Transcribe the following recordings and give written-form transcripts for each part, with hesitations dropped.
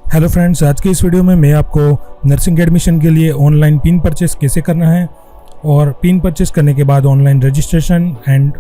Hello friends, आज की इस वीडियो में मैं आपको नर्सिंग एडमिशन के लिए ऑनलाइन पिन परचेस कैसे करना है और पिन परचेस करने के बाद online registration and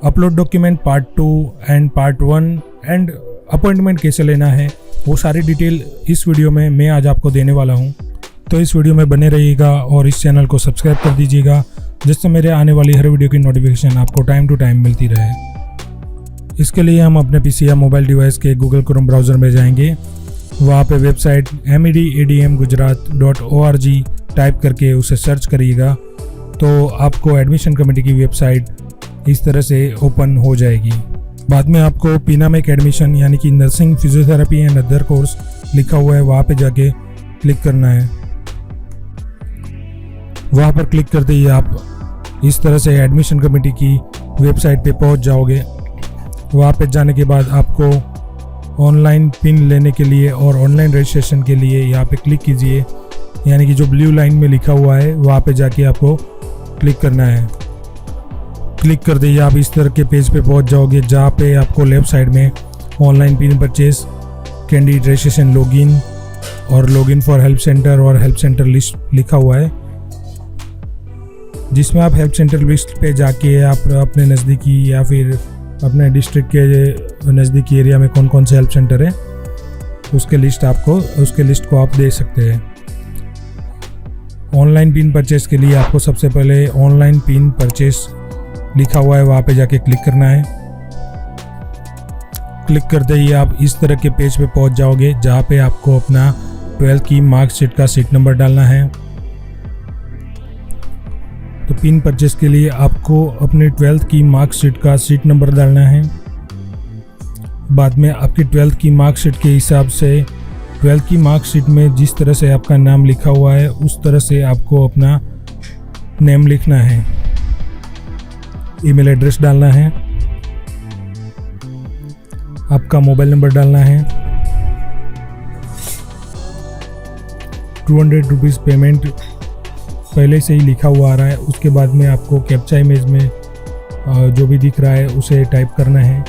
upload document part 2 and part 1 and appointment कैसे लेना है, वो सारी डिटेल इस वीडियो में मैं आज आपको देने वाला हूं। तो इस वीडियो में बने रहिएगा और इस चैनल को सब्सक्राइब कर दीजिएगा, जिससे मेरे आने वाली हर वीडियो की नोटिफिकेशन आपको टाइम टू टाइम मिलती रहे। इसके लिए हम अपने पीसी या मोबाइल डिवाइस के गूगल क्रोम ब्राउज़र में जाएंगे। वहाँ पे वेबसाइट medadmgujarat.org टाइप करके उसे सर्च करिएगा तो आपको एडमिशन कमेटी की वेबसाइट इस तरह से ओपन हो जाएगी। बाद में आपको पिनामेक एडमिशन यानी कि nursing physiotherapy and other course लिखा हुआ है, वहाँ पे जाके क्लिक करना है। वहाँ पर क्लिक करते ही आप इस तरह से एडमिशन कमेटी की वेबसाइट पे पहुँच जाओगे। वहाँ पे जाने के बाद आपको ऑनलाइन पिन लेने के लिए और ऑनलाइन रजिस्ट्रेशन के लिए यहाँ पे क्लिक कीजिए, यानी कि जो ब्लू लाइन में लिखा हुआ है वहाँ पे जाके आपको क्लिक करना है। क्लिक कर दिए आप इस तरह के पेज पे पहुँच जाओगे, जहाँ पे आपको लेफ्ट साइड में online pin purchase, candidate registration, login और लॉगिन फॉर हेल्प सेंटर और हेल्प सेंटर लिस्ट लिखा हुआ है, जिसमें आप हेल्प सेंटर लिस्ट पे जाके आप अपने नज़दीकी या फिर अपने डिस्ट्रिक्ट के नज़दीकी एरिया में कौन कौन से हेल्प सेंटर है उसके लिस्ट को आप दे सकते हैं। ऑनलाइन पिन परचेस के लिए आपको सबसे पहले ऑनलाइन पिन परचेस लिखा हुआ है वहाँ पे जाके क्लिक करना है। क्लिक करते ही आप इस तरह के पेज पे पहुँच जाओगे, जहाँ पे आपको अपना 12th की मार्कशीट का सीट नंबर डालना है। तो पिन परचेस के लिए आपको अपने 12th की मार्कशीट का सीट नंबर डालना है। बाद में आपकी 12th की मार्कशीट के हिसाब से 12th की मार्कशीट में जिस तरह से आपका नाम लिखा हुआ है उस तरह से आपको अपना नेम लिखना है। ईमेल एड्रेस डालना है, आपका मोबाइल नंबर डालना है। 200 रुपीज़ पेमेंट पहले से ही लिखा हुआ आ रहा है। उसके बाद में आपको कैप्चा इमेज में जो भी दिख रहा है उसे टाइप करना है।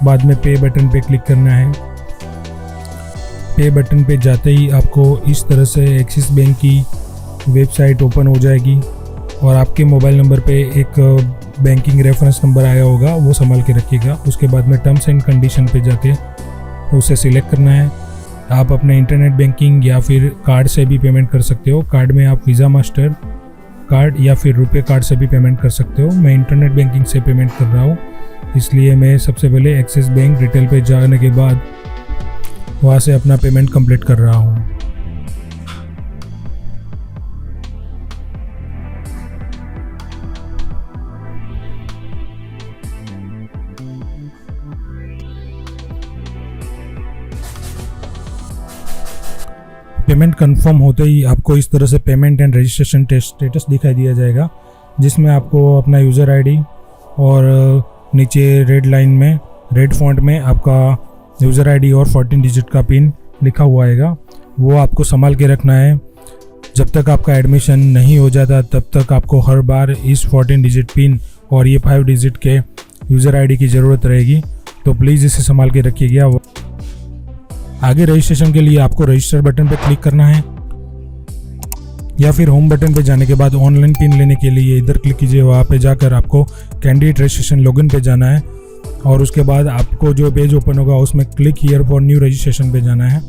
बाद में पे बटन पे क्लिक करना है। पे बटन पे जाते ही आपको इस तरह से एक्सिस बैंक की वेबसाइट ओपन हो जाएगी और आपके मोबाइल नंबर पे एक बैंकिंग रेफरेंस नंबर आया होगा, वो संभाल के रखिएगा। उसके बाद में टर्म्स एंड कंडीशन पे जाके उसे सिलेक्ट करना है। आप अपने इंटरनेट बैंकिंग या फिर कार्ड से भी पेमेंट कर सकते हो। कार्ड में आप वीज़ा, मास्टर कार्ड या फिर रुपए कार्ड से भी पेमेंट कर सकते हो। मैं इंटरनेट बैंकिंग से पेमेंट कर रहा हूँ, इसलिए मैं सबसे पहले एक्सिस बैंक डिटेल पे जाने के बाद वहाँ से अपना पेमेंट कंप्लीट कर रहा हूँ। पेमेंट कंफर्म होते ही आपको इस तरह से पेमेंट एंड रजिस्ट्रेशन स्टेटस दिखाई दिया जाएगा, जिसमें आपको अपना यूज़र आईडी और नीचे रेड लाइन में रेड फॉन्ट में आपका यूज़र आईडी और 14 डिजिट का पिन लिखा हुआ आएगा। वो आपको संभाल के रखना है। जब तक आपका एडमिशन नहीं हो जाता तब तक आपको हर बार इस 14 डिजिट पिन और ये 5 डिजिट के यूज़र आईडी की ज़रूरत रहेगी, तो प्लीज़ इसे संभाल के रखिएगा। आगे रजिस्ट्रेशन के लिए आपको रजिस्टर बटन पर क्लिक करना है या फिर होम बटन पे जाने के बाद ऑनलाइन पिन लेने के लिए इधर क्लिक कीजिए। वहाँ पे जाकर आपको कैंडिडेट रजिस्ट्रेशन लॉगिन पे जाना है और उसके बाद आपको जो पेज ओपन होगा उसमें click here for new registration पे जाना है।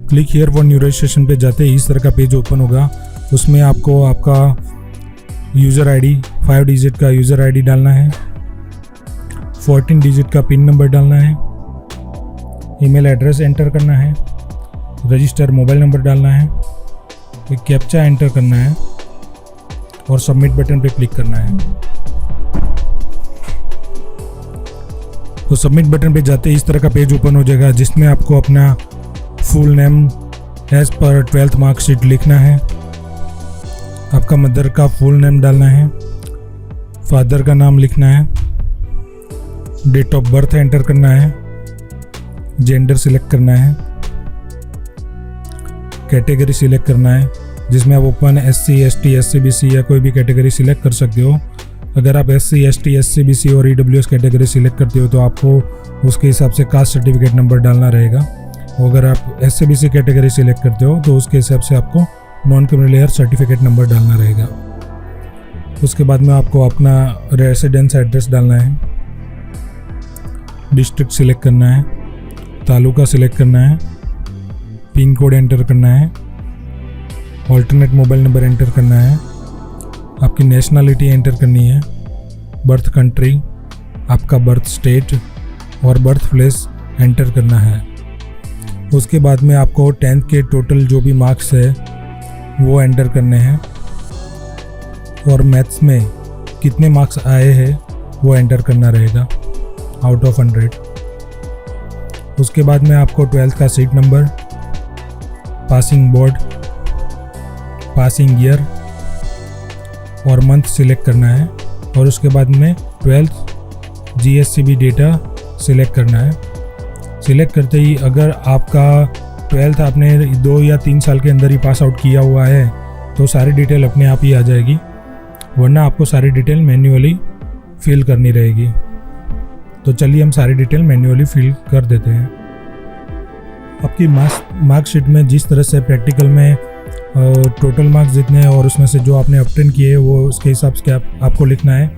Click here for new registration पे जाते ही इस तरह का पेज ओपन होगा। उसमें आपको आपका यूज़र आईडी 5 डिजिट का यूज़र आईडी डालना है, 14 डिजिट का पिन नंबर डालना है, ईमेल एड्रेस एंटर करना है, रजिस्टर मोबाइल नंबर डालना है, एक कैप्चा एंटर करना है और सबमिट बटन पे क्लिक करना है। तो सबमिट बटन पे जाते ही इस तरह का पेज ओपन हो जाएगा, जिसमें आपको अपना full name as per 12th marksheet लिखना है। आपका मदर का फुल नेम डालना है, फादर का नाम लिखना है, डेट ऑफ बर्थ एंटर करना है, जेंडर सिलेक्ट करना है, कैटेगरी सिलेक्ट करना है, जिसमें आप open SC, ST, SC, BC या कोई भी कैटेगरी सिलेक्ट कर सकते हो। अगर आप SC, ST, SCBC और EWS कैटेगरी सिलेक्ट करते हो तो आपको उसके हिसाब से कास्ट सर्टिफिकेट नंबर डालना रहेगा। और अगर आप SCBC कैटेगरी सिलेक्ट करते हो तो उसके हिसाब से आपको non criminal hair certificate number डालना रहेगा। उसके बाद में आपको अपना रेसिडेंस एड्रेस डालना है, डिस्ट्रिक्ट सिलेक्ट करना है, तालुका सिलेक्ट करना है, पिन कोड एंटर करना है, ऑल्टरनेट मोबाइल नंबर एंटर करना है, आपकी नेशनलिटी एंटर करनी है, बर्थ कंट्री, आपका बर्थ स्टेट और बर्थ प्लेस एंटर करना है। उसके बाद में आपको 10th के टोटल जो भी मार्क्स है वो एंटर करने हैं और मैथ्स में कितने मार्क्स आए हैं वो एंटर करना रहेगा आउट ऑफ 100। उसके बाद में आपको 12th का seat number, passing board, passing year और मंथ सिलेक्ट करना है और उसके बाद में 12th GSCB डेटा सिलेक्ट करना है। सिलेक्ट करते ही अगर आपका 12th आपने 2 या 3 साल के अंदर ही पास आउट किया हुआ है तो सारी डिटेल अपने आप ही आ जाएगी, वरना आपको सारी डिटेल मैन्युअली फिल करनी रहेगी। तो चलिए हम सारी डिटेल मैन्युअली फिल कर देते हैं। आपकी मार्कशीट में जिस तरह से प्रैक्टिकल में टोटल मार्क्स जितने हैं और उसमें से जो आपने ऑब्टेन किए वो उसके हिसाब से आपको लिखना है।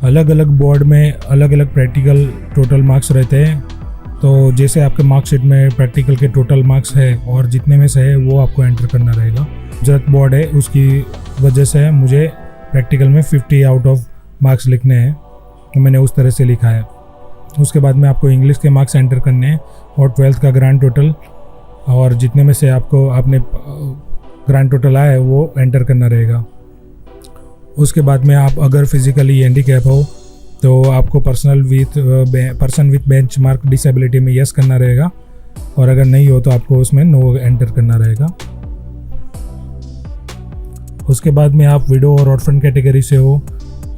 अलग अलग बोर्ड में अलग अलग प्रैक्टिकल टोटल मार्क्स रहते हैं, तो जैसे आपके मार्कशीट में प्रैक्टिकल के टोटल मार्क्स है और जितने में से है वो आपको एंटर करना रहेगा। गुजरात बोर्ड है उसकी वजह से मुझे प्रैक्टिकल में 50 आउट ऑफ मार्क्स लिखने हैं, तो मैंने उस तरह से लिखा है। उसके बाद में आपको इंग्लिश के मार्क्स एंटर करने हैं और 12th का ग्रांड टोटल और जितने में से आपने ग्रांड टोटल आया है वो एंटर करना रहेगा। उसके बाद में आप अगर फिजिकली हैंडीकैप हो तो आपको person with bench mark disability में यस करना रहेगा और अगर नहीं हो तो आपको उसमें नो एंटर करना रहेगा। उसके बाद में आप विडो और ऑर्फन कैटेगरी से हो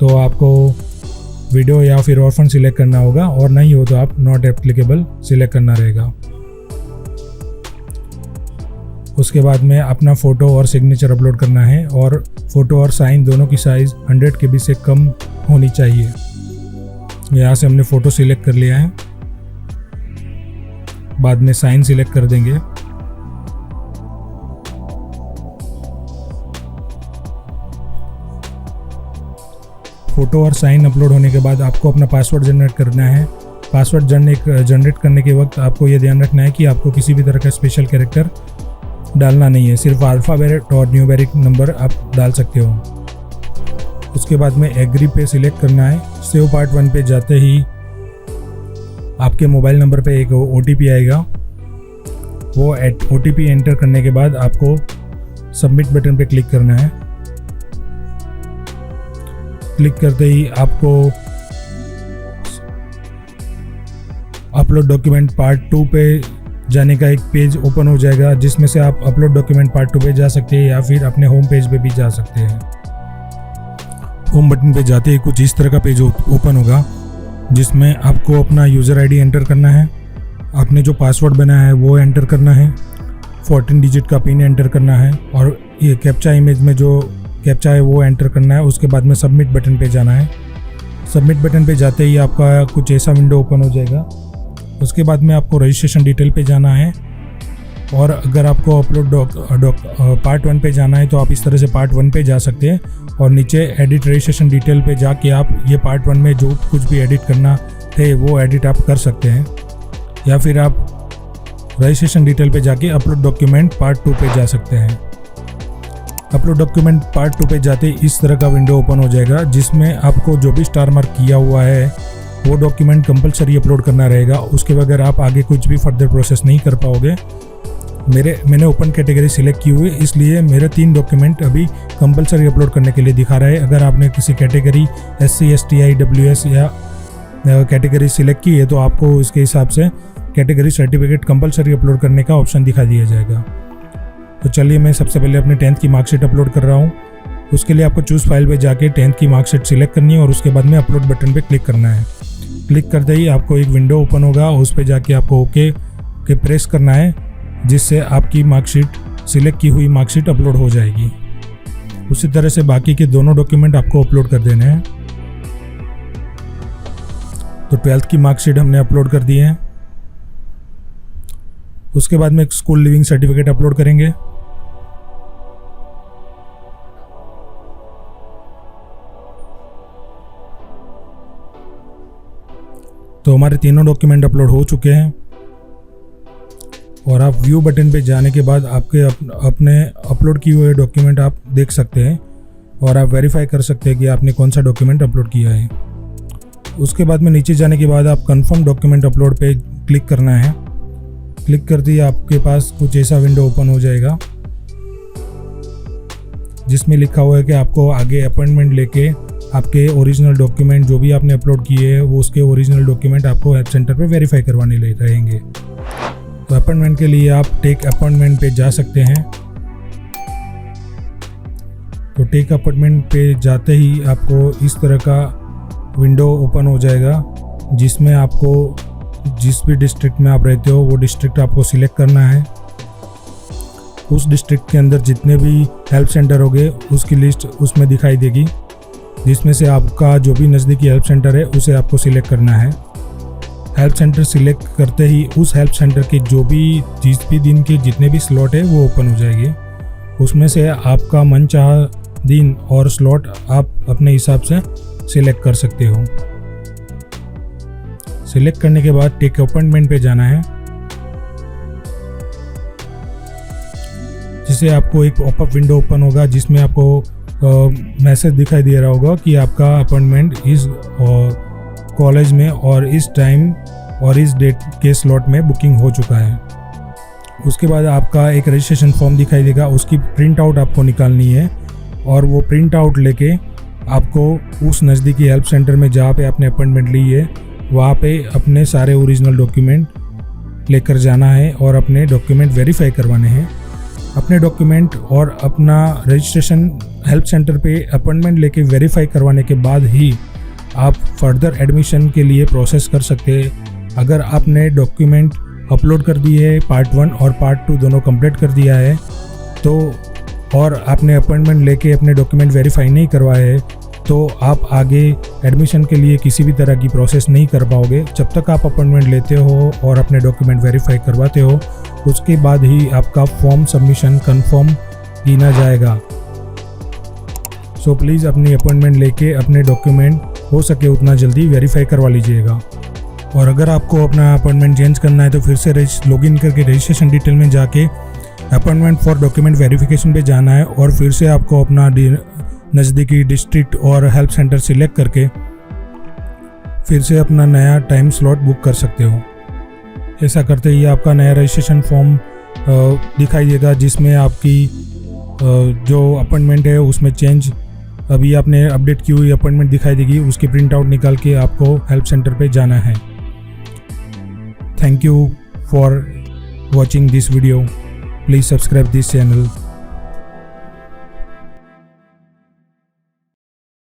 तो आपको विडो या फिर ऑर्फन सिलेक्ट करना होगा और नहीं हो तो आप नॉट एप्लीकेबल सिलेक्ट करना रहेगा। उसके बाद में अपना फ़ोटो और सिग्नेचर अपलोड करना है और फ़ोटो और साइन दोनों की साइज़ 100 KB से कम होनी चाहिए। यहाँ से हमने फ़ोटो सिलेक्ट कर लिया है, बाद में साइन सिलेक्ट कर देंगे। फ़ोटो और साइन अपलोड होने के बाद आपको अपना पासवर्ड जनरेट करना है। पासवर्ड जनरेट करने के वक्त आपको ये ध्यान रखना है कि आपको किसी भी तरह का स्पेशल कैरेक्टर डालना नहीं है, सिर्फ अल्फ़ाबेट और न्यूमेरिक नंबर आप डाल सकते हो। उसके बाद में एग्री पे सिलेक्ट करना है। सेव पार्ट 1 पे जाते ही आपके मोबाइल नंबर पे एक OTP आएगा, वो OTP एंटर करने के बाद आपको सबमिट बटन पे क्लिक करना है। क्लिक करते ही आपको अपलोड डॉक्यूमेंट पार्ट 2 पे जाने का एक पेज ओपन हो जाएगा, जिसमें से आप अपलोड डॉक्यूमेंट पार्ट 2 पे जा सकते हैं या फिर अपने होम पेज पे भी जा सकते हैं। होम बटन पे जाते ही कुछ इस तरह का पेज ओपन होगा, जिसमें आपको अपना यूज़र ID एंटर करना है, आपने जो पासवर्ड बनाया है वो एंटर करना है, 14 डिजिट का पिन एंटर करना है और ये कैप्चा इमेज में जो कैप्चा है वो एंटर करना है। उसके बाद में सबमिट बटन पे जाना है। सबमिट बटन पे जाते ही आपका कुछ ऐसा विंडो ओपन हो जाएगा। उसके बाद में आपको रजिस्ट्रेशन डिटेल पे जाना है और अगर आपको अपलोड पार्ट 1 पे जाना है तो आप इस तरह से पार्ट 1 पे जा सकते हैं और नीचे एडिट रजिस्ट्रेशन डिटेल पे जाके आप ये पार्ट 1 में जो कुछ भी एडिट करना थे वो एडिट आप कर सकते हैं, या फिर आप रजिस्ट्रेशन डिटेल पे जाके अपलोड डॉक्यूमेंट पार्ट 2 पे जा सकते हैं। अपलोड डॉक्यूमेंट पार्ट 2 पे जाते इस तरह का विंडो ओपन हो जाएगा, जिसमें आपको जो भी स्टार मार्क किया हुआ है वो डॉक्यूमेंट कंपलसरी अपलोड करना रहेगा। उसके बगैर आप आगे कुछ भी फर्दर प्रोसेस नहीं कर पाओगे। मैंने ओपन कैटेगरी सिलेक्ट की हुई, इसलिए मेरे 3 डॉक्यूमेंट अभी कंपलसरी अपलोड करने के लिए दिखा रहा है। अगर आपने किसी कैटेगरी SC, ST, IWS या कैटेगरी सिलेक्ट की है तो आपको इसके हिसाब से कैटेगरी सर्टिफिकेट कंपलसरी अपलोड करने का ऑप्शन दिखा दिया जाएगा। तो चलिए मैं सबसे पहले अपने 10th की मार्कशीट अपलोड कर रहा हूँ। उसके लिए आपको चूज़ फाइल पे जाके 10th की मार्कशीट सिलेक्ट करनी है और उसके बाद में अपलोड बटन पे क्लिक करना है। क्लिक करते ही आपको एक विंडो ओपन होगा, उस पर जाके आपको ओके के प्रेस करना है, जिससे आपकी मार्कशीट सिलेक्ट की हुई मार्कशीट अपलोड हो जाएगी। उसी तरह से बाकी के दोनों डॉक्यूमेंट आपको अपलोड कर देने हैं। तो 12th की मार्कशीट हमने अपलोड कर दी है। उसके बाद में एक स्कूल लिविंग सर्टिफिकेट अपलोड करेंगे। तो हमारे तीनों डॉक्यूमेंट अपलोड हो चुके हैं और आप व्यू बटन पे जाने के बाद आपके अपने अपलोड किए हुए डॉक्यूमेंट आप देख सकते हैं और आप वेरीफाई कर सकते हैं कि आपने कौन सा डॉक्यूमेंट अपलोड किया है। उसके बाद में नीचे जाने के बाद आप कंफर्म डॉक्यूमेंट अपलोड पे क्लिक करना है। क्लिक करते ही आपके पास कुछ ऐसा विंडो ओपन हो जाएगा जिसमें लिखा हुआ है कि आपको आगे अपॉइंटमेंट लेके आपके ओरिजिनल डॉक्यूमेंट जो भी आपने अपलोड किए हैं वो उसके ओरिजिनल डॉक्यूमेंट आपको हेल्प सेंटर पे वेरीफाई करवाने ले रहेंगे। तो अपॉइंटमेंट के लिए आप टेक अपॉइंटमेंट पे जा सकते हैं। तो टेक अपॉइंटमेंट पे जाते ही आपको इस तरह का विंडो ओपन हो जाएगा जिसमें आपको जिस भी डिस्ट्रिक्ट में आप रहते हो वो डिस्ट्रिक्ट आपको सिलेक्ट करना है। उस डिस्ट्रिक्ट के अंदर जितने भी हेल्प सेंटर होंगे उसकी लिस्ट उसमें दिखाई देगी, जिसमें से आपका जो भी नज़दीकी हेल्प सेंटर है उसे आपको सिलेक्ट करना है। हेल्प सेंटर सिलेक्ट करते ही उस हेल्प सेंटर के जिस भी दिन के जितने भी स्लॉट है वो ओपन हो जाएंगे। उसमें से आपका मनचाहा दिन और स्लॉट आप अपने हिसाब से सिलेक्ट कर सकते हो। सिलेक्ट करने के बाद टेक अपॉइंटमेंट पे जाना है, जिससे आपको एक पॉपअप विंडो ओपन होगा जिसमें आपको मैसेज दिखाई दे रहा होगा कि आपका अपॉइंटमेंट इस कॉलेज में और इस टाइम और इस डेट के स्लॉट में बुकिंग हो चुका है। उसके बाद आपका एक रजिस्ट्रेशन फॉर्म दिखाई देगा, उसकी प्रिंट आउट आपको निकालनी है और वो प्रिंट आउट लेके आपको उस नज़दीकी हेल्प सेंटर में जहाँ पे आपने अपॉइंटमेंट ली है वहाँ पे अपने सारे ओरिजिनल डॉक्यूमेंट लेकर जाना है और अपने डॉक्यूमेंट वेरीफाई करवाने हैं। अपने डॉक्यूमेंट और अपना रजिस्ट्रेशन हेल्प सेंटर पे अपॉइंटमेंट लेके वेरीफाई करवाने के बाद ही आप फर्दर एडमिशन के लिए प्रोसेस कर सकते हैं। अगर आपने डॉक्यूमेंट अपलोड कर दिए है पार्ट 1 और पार्ट 2 दोनों कंप्लीट कर दिया है तो और आपने अपॉइंटमेंट लेके अपने डॉक्यूमेंट वेरीफाई नहीं करवाए है तो आप आगे एडमिशन के लिए किसी भी तरह की प्रोसेस नहीं कर पाओगे। जब तक आप अपॉइंटमेंट लेते हो और अपने डॉक्यूमेंट वेरीफाई करवाते हो उसके बाद ही आपका फॉर्म सबमिशन कंफर्म गिना जाएगा। सो प्लीज़ अपनी अपॉइंटमेंट लेके अपने डॉक्यूमेंट हो सके उतना जल्दी वेरीफाई करवा लीजिएगा। और अगर आपको अपना अपॉइंटमेंट चेंज करना है तो फिर से लॉगिन करके रजिस्ट्रेशन डिटेल में जाके अपॉइंटमेंट फॉर डॉक्यूमेंट वेरिफिकेशन पे जाना है और फिर से आपको अपना नज़दीकी डिस्ट्रिक्ट और हेल्प सेंटर सिलेक्ट करके फिर से अपना नया टाइम स्लॉट बुक कर सकते हो। ऐसा करते ही आपका नया रजिस्ट्रेशन फॉर्म दिखाई देगा जिसमें आपकी जो अपॉइंटमेंट है उसमें चेंज अभी आपने अपडेट की हुई अपॉइंटमेंट दिखाई देगी, उसकी प्रिंट आउट निकाल के आपको हेल्प सेंटर पे जाना है। Thank you for watching this video. Please subscribe this channel.